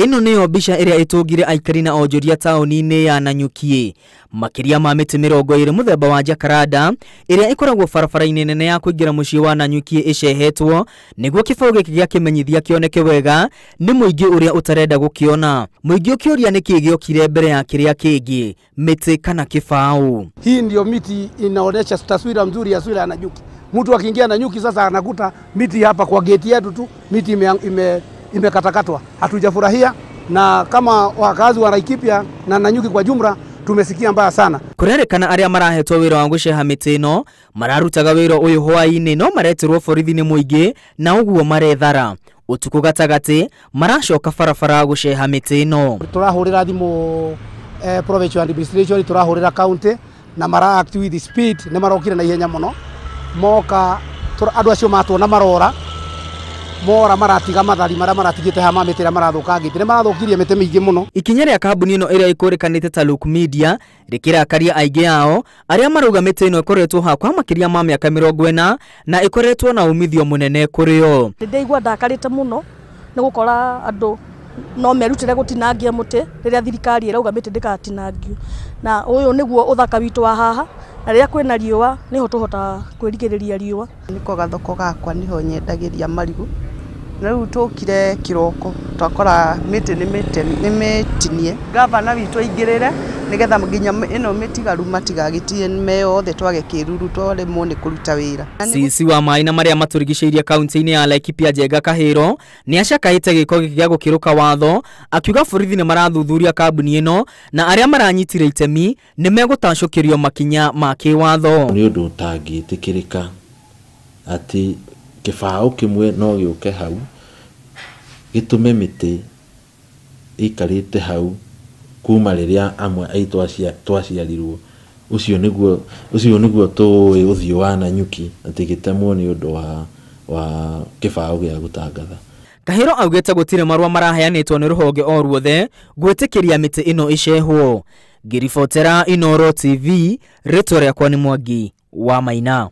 Ino niyo mbica iria itungire aikari na onjoria taoni-ini ya Nanyuki. Makiria ma miti 20 muthemba wa jacaranda iria ikoragwo barabara-ini nene ya kuingira mucii wa Nanyuki icehetwo niguo kibao giki gia kimenyithia kioneke wega ni muingi uria utarenda gukiona. Muingi ukiuria niki giokire mbere ya kiria kingi, miti kana kibao. Hii ndio miti inaonyesha taswira nzuri ya sura ya Nanyuki. Mtu akiingia Nanyuki sasa anakuta miti hapa kwa geti yetu tu, miti imekatakatwa. Hatujafurahia, na kama wakazi wa Laikipia na Nanyuki kwa jumla tumesikia mbaya sana. Kurerekana aria marahetwo wira wa guceha miti ino mararutaga wira uyu hwaini no maretirwo borithi ni muingi na uguo marethara. Utuku gatagati maracoka barabara guceha miti ino. Turahurira thimu provincial administration, turahurira county na mara act with speed ne marokire na ihenya muno. Moka andu acio matwona marora mora maratiga mathari mara maratigite ha mamitira marathukangite ne marathukirie mite mingi muno. Ikinya ria kambuni ino iria ikurikanite ta Look Media rikirakaria aingi yao aria maruga miti ino ikoretwo ha kwa makiria ma miaka 40 na ikoretwo na umithio munene kurio. Ndeigwa ndakarite muno ni gukora andu no merutire gutinangia muti riria thirikari irauga miti ndikatinangio, na uyu niguo uthaka witu wa haha na riria kwina riua niho tuhota kwirigiriria riua. Niko gathoko gakwa niho nyendagiria marigu, na riu tukire kiroko twakora miti ni metinie gavana witu aingirire nigetha nginya ino mitigaru matigagitie meyothe twage kiruru twaremwo ni kuruta wira. Sisi wa maina maria maturigiceirie kaunti-ini ya Laikipia Njenga Kahiro ni acakaite giko gia gukiruka watho, akiuga borithi ni marathuthuria kambuni ino na aria maranyitire itemi ni megutacokirio makinya ma kiwatho. Ni undu utangitikirika ati kibao kimwe no giuke hau gitume miti ikarite hau kuma riria amwe aitu twaciarirwo. Ucio niguo tuwi uthio wa Nanyuki ati gitemwo ni undu wa kibao gia gutangatha. Kahiro augete gutire marua maraheanitwo ni ruhonge o ruothe gwitikiria miti ino icehwo. Ngiribotera Inooro TV, ritwa riakwa ni Mwangi wa Maina.